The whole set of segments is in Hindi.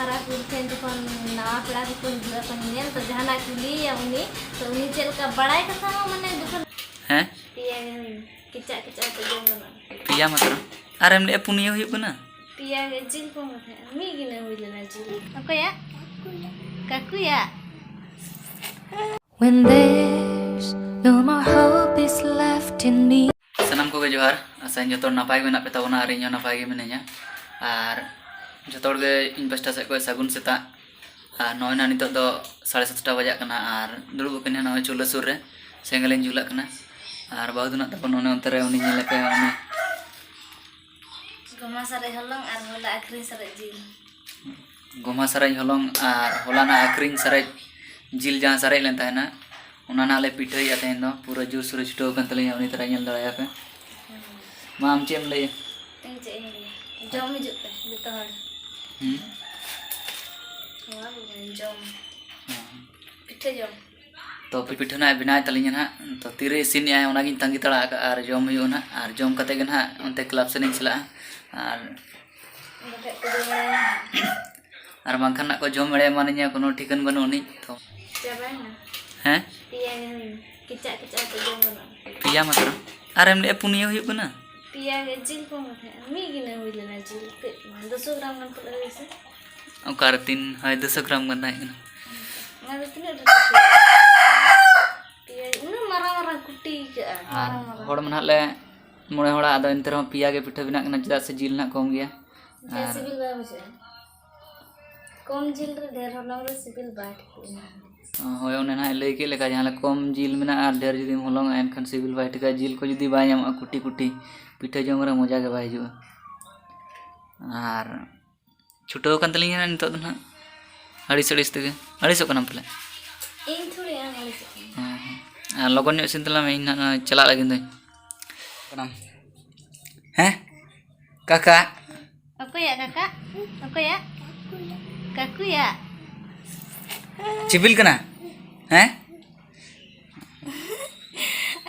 मारा कुर्ठेन जखन नवा पेड़ा को हिजुआ को नेल तो जहाना कुली या उनी तो उनी चेल का बड़ाई कथा माने जखन हैं पिया किचा किचा तो जम गना पिया मात्र आर एमने पुनिया हुई कना पिया के जिल को मथे मी गिने हुई लेना जिल अकोया काकुया When there's no more hope is left in me. सनम को जोहार आसा जो नपाय मेना पे ताबोना आर इन नपाय गे मिनाया और जो गे इन पास्टा से को सगुन सेता और नय ना नितो दो 7:30 बजा कना और दुड़ुब कने नय चुला सुर रे सेंगल जुला कना और बाहुदुना तपन ओने अंतरे उनी नेले पे उनी गोमा सारे हलंग और होला आखरी सारे जिल गोमा सारे हलंग और होला ना आखरी सारे जिल जहां सारे लेन ताहेना उना नाले पिठैया तेन दो पूरा जोर सुर छुटो कन तले उनी तरह नेल दड़ाया पे माम चेम ले इन चे जम हिजुत पे जतो हर हवा जम पिठे जम तो पिठा ना बिना तलिंग ना तो तीरे इसिन आय ओना गिन तंगी तड़ा और जम हुई ना और जम कते गन हा ओनते क्लब से नहीं चला और बांखान ना को जम बड़े मानिया कोनो ठिकन बनुनी तो चाबाय ना हैं पिया किचा किचा तो जम गना पिया मात्र आर एमने पुनिया हुई कना पिया के जिल को मथे मी गिने हुई लेना जिल के 200 ग्राम गन पड़े से ओकार 3 हाय 200 ग्राम गन नाय कना माने तिने पिया उन मारा मारा कुटी के होड़ मन हाले मोड़े होड़ा आदो इंतर पिया के पिठा बिना कना चदा से जिल ना कम गया सिबिल बा मुझे कम जिल रे ढेर हलंग रे सिबिल बाट होय ओने ना लई के लेका जहां कम जिल में और ढेर जुदी हलंग एनखान सिबिल बाय टका जिल को जुदी बाय नाम कुटी कुटी पिठा जम रे मजा के बाय हिजुआ और छुटो कन तलिंग ना नितो ना अड़ी सड़ीस तगे अड़ी सो कनम पले इन थोड़ी आ वाली से लगन ᱧᱚᱜ ᱤᱥᱤᱱ ᱛᱟᱞᱟᱝ ᱢᱮ ᱤᱧ ᱱᱟᱜ ᱪᱟᱞᱟᱜ ᱞᱟᱹᱜᱤᱫ ᱫᱚ ᱠᱟᱱᱟᱢ ᱦᱮᱸ ᱠᱟᱠᱟ अकोया काका अकोया काकुया चिबिल कना हैं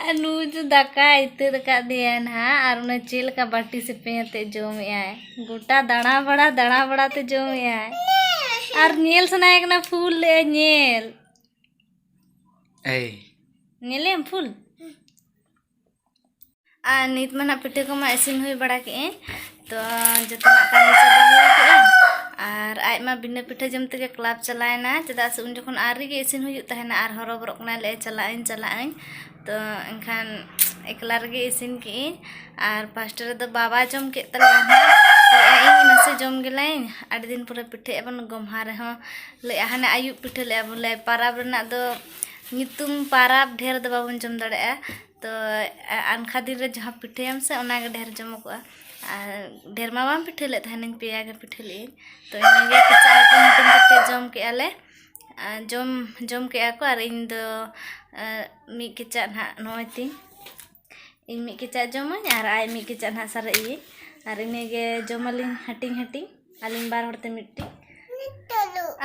अनु जो दाका इतर का दिया ना और उन्हें चेल का बाटी से पेते जोम आए गोटा दाना बड़ा ते जोम आए और नेल सनाए ना फूल ले नेल ए नेले फूल नित मना पिठे को मा इसिन हुई बड़ा के तो जतना कामी चला हुई के और आज मा बिना पिठे जम तक क्लब चलाएना चदा से उन जखन आरी के इसिन हुई तहना और हरो बरक ना ले चलाइन तो एनखान एकला रे इसिन के और पास्टर तो बाबा जम के तलाना तो इन नसे जम गेलाइन आठ दिन पूरा पिठे अपन गमहा रे हो ले हाने आयु पिठे ले बोले पाराब रना दो नितुम पाराब ढेर द बाबन जम दड़े तो अनखा दिन रे जहां पिठेम से ओना के ढेर जमको ढेर मा बाम पिठे ले थाने पिया के पिठे ले तो इनगे किचा अपन कते जम के आले जम के को और इन दो मी किचा ना नोती इन मी किचा जम और आय मी किचा ना सारे ये और इनगे जमलिन हटिंग आलिन बार हरते मिट्टी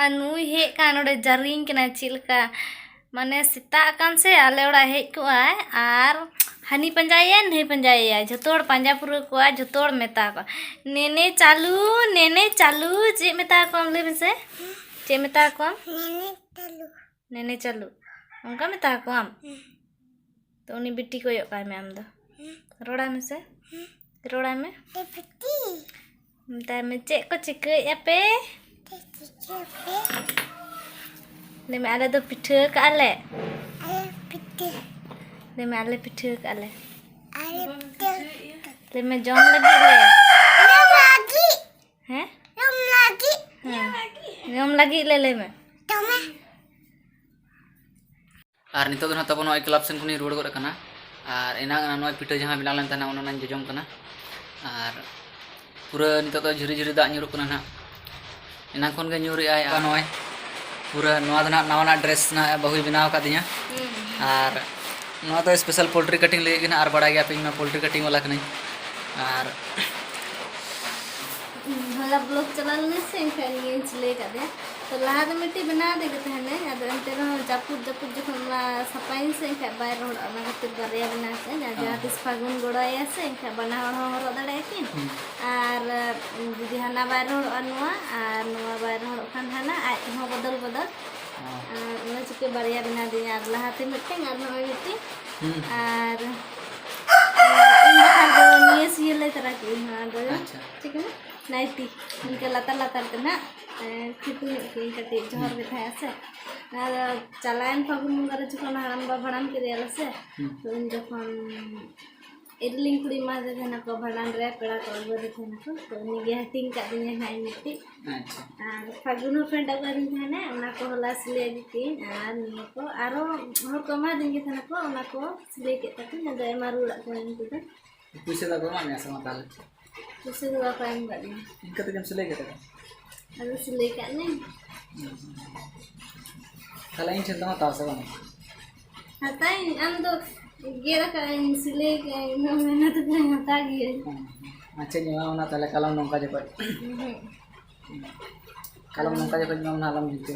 अनु हे कानोडे जरिंग केना चिलका माने सीता कान से आले ओड़ा हेज को आय और हनी पंजाया नहीं पंजाया झतोड़ पंजापुर को झतोड़ मेता को नेने चालू जे मेता को ले से जे मेता को नेने चालू उनका मेता को हम तो उनी बिट्टी को यो का में हम दो रोड़ा में से रोड़ा में मेता में चे को चिके या पे ले में आले तो पिठे का आले ले में आले पिठे का आले ले में जम लगी ले हैं जम लगी ले में और नितो दो तब नय क्लब सेन खुनी रोड गरे कना और एना नय पिठे जहां बिना लेन तना ओना नान जजम कना और पूरा नितो तो झुरी दाग nyuruh कना ना एना खन गे nyuri आय नय पूरा नवा दना नवा ड्रेस ना बहुई बनाव का दिया और नवा तो स्पेशल पोल्ट्री कटिंग ले गना और बड़ा गया पे पोल्ट्री कटिंग वाला कने और ᱢᱟᱞᱟ ᱵᱞᱚᱠ ᱪᱟᱞᱟᱣ ᱞᱮᱱᱟ ᱥᱮ ᱮᱱᱠᱷᱟᱱ ᱤᱧ ᱥᱤᱞᱟᱹᱭ ᱠᱟᱫ ᱫᱮᱭᱟ ᱛᱚ ᱞᱟᱦᱟ ᱫᱚ ᱢᱤᱫᱴᱤᱡ ᱵᱮᱱᱟᱣ ᱫᱮ ᱛᱟᱦᱮᱱᱟᱹᱧ ᱟᱫᱚ ᱮᱱᱛᱮ ᱨᱮᱦᱚᱸ ᱡᱟᱹᱯᱩᱫ ᱡᱚᱠᱷᱚᱱ ᱚᱱᱟ ᱥᱟᱯᱷᱟᱭᱤᱧ ᱥᱮ ᱮᱱᱠᱷᱟᱱ ᱵᱟᱭ ᱨᱚᱦᱚᱲᱚᱜᱼᱟ ᱚᱱᱟ ᱠᱷᱟᱹᱛᱤᱨ ᱵᱟᱨᱭᱟ ᱵᱮᱱᱟᱣ ᱠᱟᱜᱼᱟᱹᱧ ᱟᱨ ᱡᱟᱦᱟᱸ ᱛᱤᱥ ᱯᱷᱟᱹᱜᱩᱱ ᱜᱚᱲᱚᱭᱟ ᱥᱮ ᱮᱱᱠᱷᱟᱱ ᱵᱟᱱᱟ ᱦᱚᱲ ᱦᱚᱸ ᱦᱚᱨᱚᱜ ᱫᱟᱲᱮᱭᱟᱠᱤᱱ ᱟᱨ ᱡᱩᱫᱤ ᱦᱟᱱᱟ ᱵᱟᱭ ᱨᱚᱦᱚᱲᱚᱜᱼᱟ ᱱᱚᱣᱟ ᱟᱨ ᱱᱚᱣᱟ ᱵᱟᱭ ᱨᱚᱦᱚᱲᱚᱜ ᱠᱷᱟᱱ ᱦᱟᱱᱟ ᱟᱡ ᱦᱚᱸ ᱵᱚᱫᱚᱞ ᱵᱚᱫᱚᱞ ᱟᱨ ᱚᱱᱟ ᱪᱤᱠᱟᱹ ᱵᱟᱨᱭᱟ ᱵᱮᱱᱟᱣ ᱫᱤᱧᱟ ᱟᱨ ᱞᱟᱦᱟᱛᱮ ᱢᱤᱫᱴᱮᱱ ᱟᱨ ᱱᱚᱜᱼᱚᱭ ᱢᱤᱫᱴᱮᱱ ᱟᱨ ᱤᱧ ᱵᱟᱠᱷᱟᱱ ᱫᱚ ᱱᱤᱭᱟᱹ ᱥᱤᱭᱟᱹ ᱞᱟᱹᱭ ᱛᱟᱨᱟ ᱠᱮᱜᱼᱟᱹᱧ ᱱᱚᱣᱟ ᱫᱚ ᱪᱤᱠᱟᱹ नाइटी इनके लातार लातार ते ना खितुन की कटी जोहर के था से ना चलायन फागुन मुंगारे जखन हराम बा भड़ाम के देला से तो उन जखन इडलिंग कुड़ी मा दे ना को भड़ान रे पेड़ा को अगो दे ना को तो निगे हटिंग का दिने ना इमिति अच्छा आर फागुन फ्रेंड अगो दिन था ना उना को होला सिले की आर निये को आरो हर को मा दिन के था ना को उना को सिले के तक ना दे मारू ला को इन को पैसे दा को मा sama ताले Terus itu apa yang enggak nih? Ikat jam selai kata kan? Ada selai kan nih? Kalau ini contohnya tahu sama? Hatain, ando kira kan selai kan mana tuh kan hata gitu. Macam ni mana tale kalau nongka cepat. Kalau nongka cepat memang halam gitu.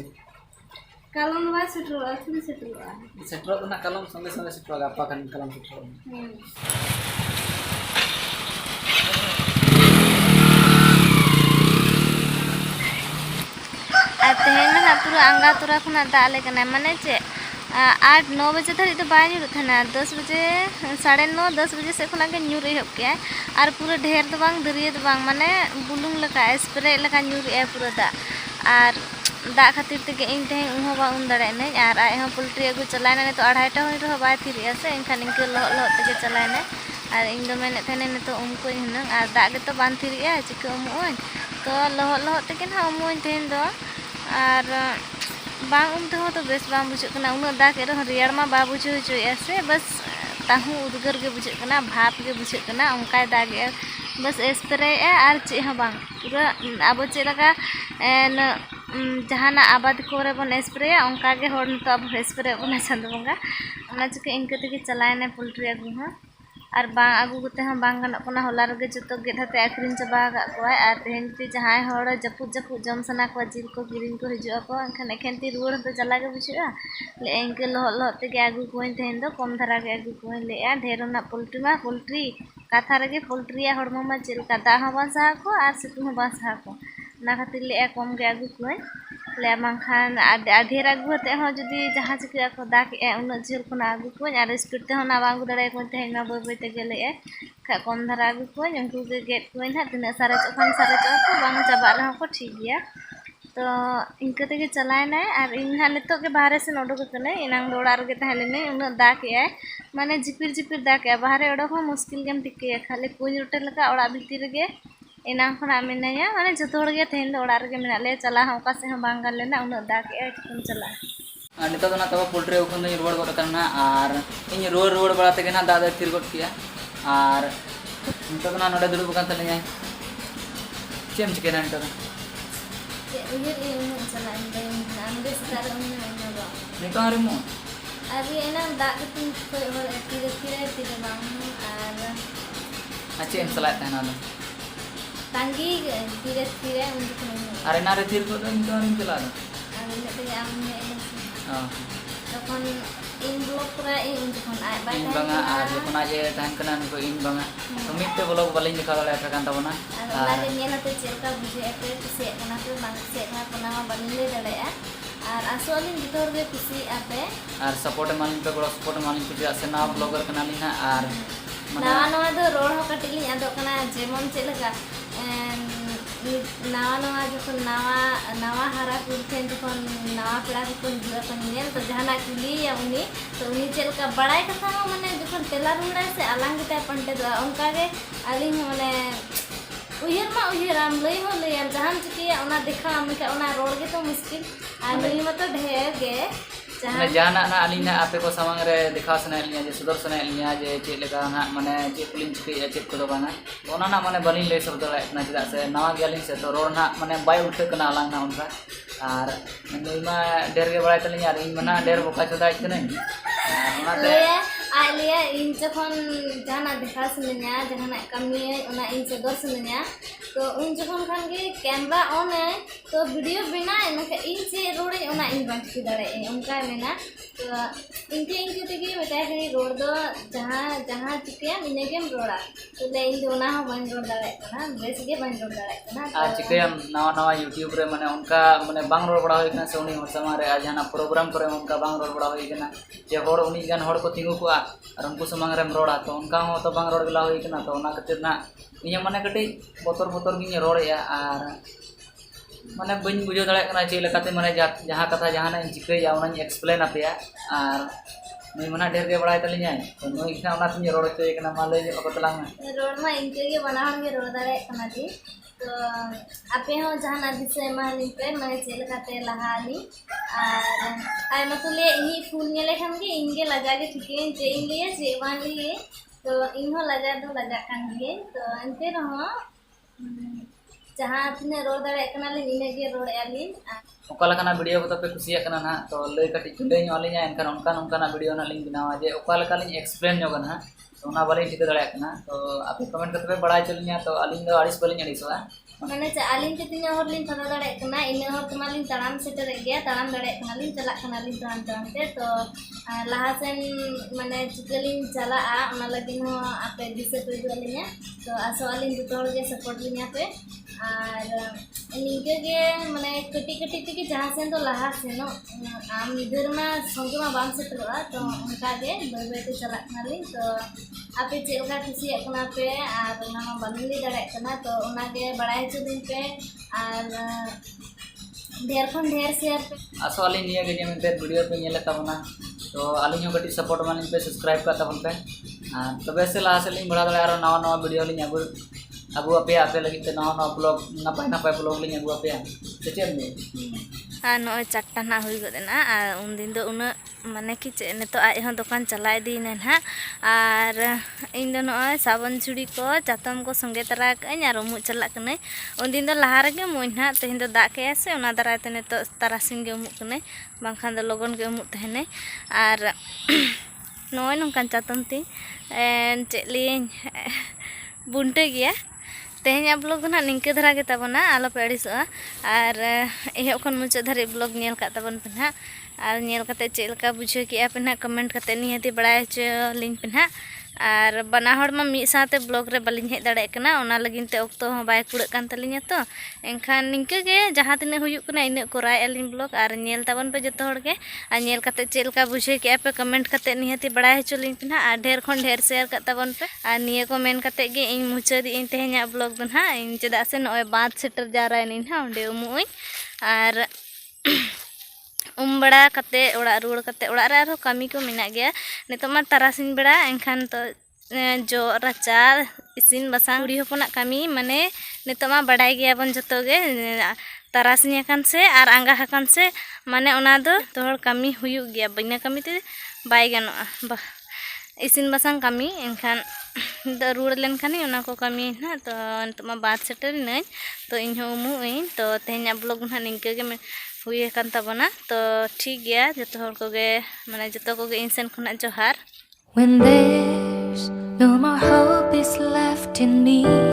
Kalau nongka setruk, aku setruk. Setruk tu nak kalau sambil setruk apa kan kalau setruk. तेहन ना पूरा अंगा तुरा खुना दाले कना माने चे 8-9 बजे धरी तो बाय न्यूर थाना 10 बजे 9:30 10 बजे से खुना के न्यूर एहब के और पूरा ढेर तो बांग दरिया तो बांग माने बुलुंग लका स्प्रे लका न्यूर ए पूरा दा और दा खातिर ते के इन तेहन उहो बा उन दड़े ने और आय हो पोल्ट्री अगु चलायना ने तो 2:30 होई रहो बाय थिरिया से एनखान इनके लो ते के चलायना और इन दो मेने थने ने तो उमको हिनंग और दा के तो बान थिरिया चिके उमोय तो लो ते के ना उमोय तेहन दो और बांग तेहो तो बेस बांग बुझे उन दाग रियाड़ मा बा बुझे होचोया से बस ताहू उदगर के बुझे भाप के बुझे उनका दागे बस स्प्रे और चे बांग पूरा अब चेलका जहाना आबाद को बन स्प्रे उनका के होड़ तो अब स्प्रे बना चांद बंगा चिके इनके तेगे चलायने पोल्ट्री अगू हाँ और बांग अगू कते हाँ बांग गनों होला रगे जो गेट हते आखिरीन चाबा और तेहन ती जहाँ हर जपुद जपुद जम सना को जिल को किरिन को हिजुआ को एनखान एखेन ती रुआड़ तो चला के बुझा ले इनके लहत तेगे आगू कोई तेहन दो कम धारा के आगू कोई ले ढेर ना पोल्ट्री कथा रगे पोल्ट्री हड़मो मा चेलका दा हाँ बा सहा को और सितुंग हाँ बा सहा को ना खातिर ले कम के आगू कोई ले बांखान ढेर आगू हते हाँ जुदी जहाँ चिका को दाग उन झेल खुना आगू कोई और स्पीड ते हाँ ना बांगू दड़े को तेहन मा बय बय तेगे ले खा कम धारा आगू कोई उनको के गेट कोई ना तीना सारेचो खान सारेचो को बांग चाबा रहा को ठीक गया तो इनके तेगे चलायना और इन हाँ नितो के बाहर से उडोक कने इनांग दो ओड़ा रगे तहलेने उन दाग माने झिपिर झिपिर दाग बाहर ओडोक हो मुश्किल गेम टिके खाली कुछ रोटे लगा ओड़ा भीतर गे इनांग खना मिनाया माने जतो गे तेहन दो ओड़ा रगे मिना ले चला हाँ ओका से हाँ बांग गाल लेना उन दाग चिकन चला नितो ना तब पोल्ट्री उखन दो रुआड़ गड करना और इन रुआड़ बड़ा तेगे ना दादा थिर गड किया और नितो ना नोडे दुड़ुब कान तलिया चेम चिकेना नितो नितो hari mo Ari enang dak keting koy hol tire bang ar ache em salat tahna lo tanggi tire untuk nemu are na re thir ko do nito hari chala lo ari ne te amne oh tokon in blog pura in tokon ai bai in banga ar jokon aje tahan kana ko in banga to mitte blog balin dekha dale apa kan tabona ar lage nyela te chelka buje ape se kana pe bang se kana kana balin le dale और आसोलिन जितोर गे खुशी आते और सपोर्ट मालिन पे बड़ा सपोर्ट मालिन पे जैसे ना ब्लॉगर कना लिना और नवा नवा दो रोड हो कटिली आदो कना जेमन चेलका नवा जखन नवा हरा कुर्तेन जखन नवा पेड़ा को जुआ को नेल तो जहाना कुली या उनी तो उनी चेलका बड़ाई कथा हो माने जखन तेला रुड़ा से अलंग ता पंटे दो उनका के अलिंग माने उहिर मा उहिर आम लई हो लई आम जहां चिकिया ओना देखा आम के ओना रोड के तो मुश्किल आ मिल मत ढेर गे माने जाना ना अलिना आपे को सामंग रे दिखा सने लिया जे सुदर सने लिया जे चे लेका ना माने चे पुलिन चिके चे को दो बाना ओना ना माने बलिन ले सब दला इतना चिदा से नवा गेलिन से तो रोड ना माने बाय उठे कना अलंग ना उनका और नई मा ढेर के बड़ाई तलिया इन मना ढेर बोका चोदा इतने ओना ते aj liya इन जखन जहाना देखा सुनanya जहाना kami ona इन सदर सुनanya तो उन जखन खान गे कैमरा ऑन है तो वीडियो बिना इनके इन से रोड ona इन बंद की दड़े उनका मेना तो इनके तेगे बेटा के रोड दो जहां चिके इने गेम रोड़ा तो ले इन दोना हो बंद रोड दड़े ना बेस गे बंद रोड दड़े ना आ चिकयम नवा नवा यूट्यूब रे माने उनका माने बांग रोड बड़ा होई कना से उनी होसमा रे आज हना प्रोग्राम करे उनका बांग रोड बड़ा होई कना जे होड़ उनी गान होड़ को तिंगु को और उनको समांग रे रोड़ा तो उनका हो तो बांग रोड गला होई कना तो ओना खातिर ना इया माने कटि बोतर बोतर गिनी रोड़या और माने बइन बुझो दड़े कना जे लकाते माने जहां कथा जहां इन चिकया उना एक्सप्लेन आपेया और नई मना ढेर के बड़ाई तलिया तो नई इखना उना तिनी रोड़ होई कना माले जे पकतलांग रोड मा इनके गे बनाहन गे रोड दड़े कना जी तो आपे हो जहाना दिसे मालिन पे माने चेल खाते लहानी और आय मतुले इनी फूल नेले खान गे इनगे लगा के ठीके जे इन लिए जे वान लिए तो इन हो लगा दो लगा कान गे तो अंते रहो जहां तिने रोड दड़े कना ले इने गे रोड आली ओका लकाना वीडियो को पे खुशिया कना ना तो लय कटि चुले ᱧᱚᱞᱤᱧᱟ एनखान उनका वीडियो ना लिंक बनावा जे ओका लका लिंग एक्सप्लेन ᱧᱚᱜ ना तो ना बाले ठिक दड़े कना तो आपे कमेंट करते पे बड़ाई चलिया तो अलिंग दो आड़िस बालिंग अड़िसवा माने आलिन ते तिना हर लिन थाना दड़े कना इने हर तमालिन तड़ाम सेटर गया तड़ाम दड़े कना लिन चला कना लिन तड़ाम ते तो लहासेन माने चिकलिन चला ओना लगिन हो आपे दिसे पे दुलिया तो आसो अलिन दुतो हर के सपोर्ट लिया पे और निगे गे माने कटी कटी ते के जहां सेन तो लहा सेनो आम इधर में संगे में बाम सेटरवा तो उनका गे बय बय ते चला कना लिन तो आपे चेलका खुशी कना पे और ओना बालिंग दड़े कना तो ओना गे बड़ाई दिन पे और ढेर खन ढेर शेयर पे आसो अलिंग निया गे जेमेंते वीडियो पे नेले ताबना तो अलिंग हो कटि सपोर्ट मालिंग पे सब्सक्राइब का ताबन पे तबे से लाहा से लिंग बढ़ा दड़े और नवा नवा वीडियो लिंग अगु आपे आपे लगी ते नवा नवा ब्लॉग नपाय नपाय ब्लॉग लिंग अगु आपे सेचेम ने नॉय चारटा ना हुई गदना और उन दिन दो उन माने कि चे ने तो आज हो दुकान चला दी ने ना और इन दो नॉय साबन छुड़ी को चातम को संगे तरा कኝ और उमु चला कने उन दिन दो लहा रगे मुई ना तेहिन दो दाग के से ओना दराय ते ने तो तारासिन गे उमु कने बांखान दो लगन गे उमु तहने और नॉय नंकान चातम ती चेली बुंटे गया तेहना ब्लॉग ना निंके धरा के ताबना आलो पे अड़िसोआ और एहब खन मुचाद धारे ब्लॉग नेल का ताबन पे ना और नेल कते चेल का बुझे के पे ना कमेंट कते निहती बड़ाय लिंग पे ना और बना हड़ मा मी साथे ब्लॉग रे बालिंग हेज दाड़े कना ओना लगिन ते ऑक्तो हो बाय कुड़क कान तलिnya तो एनखान निंके गे जहां तिने हुयुक कना इने कोराय अलिंग ब्लॉग और नेल ताबन पे जतो हड़ के और नेल कते चेल का बुझे के पे कमेंट कते निहती बड़ाय हचोलिंग पे ना और ढेर खन ढेर शेयर का ताबन पे और निये को मेन कते गे इन मुचाद इन तेहना ब्लॉग दो ना इन चेदा से नय बात सेटर जाराय नी ना ओंडे उमुई और बड़ा कते ओड़ा रुड़ कते ओड़ा रे आरो कमी को मेना गया नितो मा तारासिन बेड़ा एनखान तो जो रचा इसिन बसांग कुड़ी होपना कमी माने नितो मा बड़ाय गया बन जतो गे तारासिन हकन से और आंगा हकन से माने ओना दो तोहर कमी हुयुग गया बिना कमी ते बाय गानोआ इसिन बसांग कमी एनखान द रुड़ लेन खानी ओना को कमी ना तो नितो मा बात सेटर नई तो इन हो उमु इन तो तेहना ब्लॉग ना निंके गे हुई कान ताबना तो ठीक गया जतो हर को गे माने जतो को गे इंसान खुना जोहार When there's no more hope is left in me